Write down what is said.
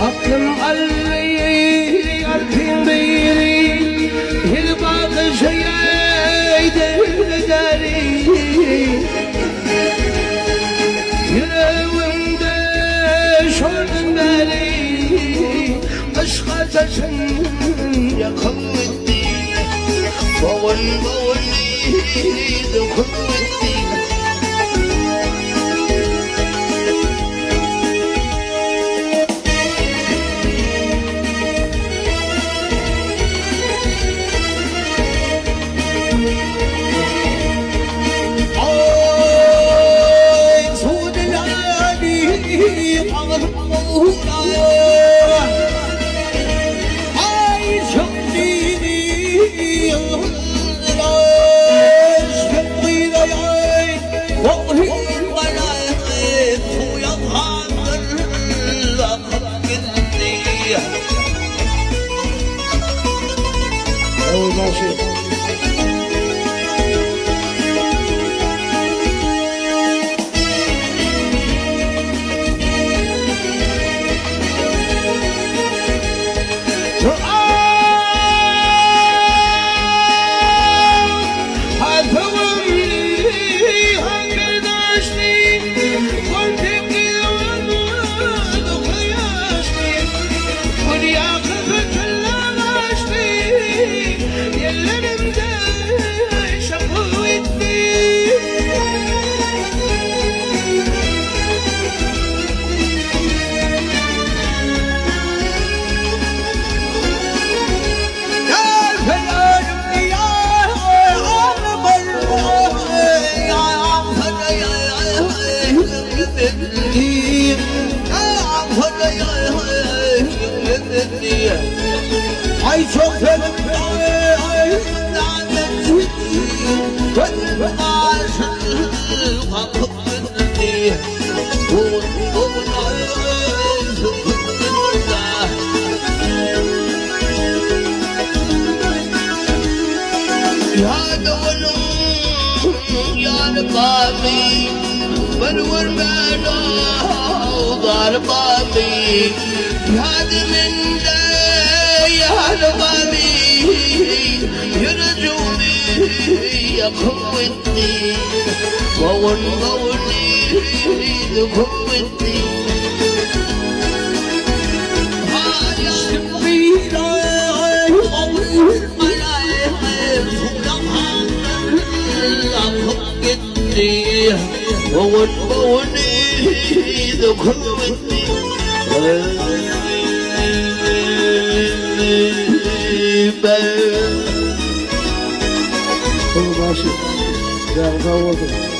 Aklım alli alpin beyri hilbak şeyde deri yüreğimde şordun beri aşka taşın yakıldı boğun dokundu. Ay çok sevdim ay gönlüm aşık kapıttı ya doğum ya babi benur melo dar babi yadimin يا babi يرجوني يا قوتي وون قولي قوتي هاي شبيرة أول ملايين قوتي وون قولي قوتي Başı, ya da oldu.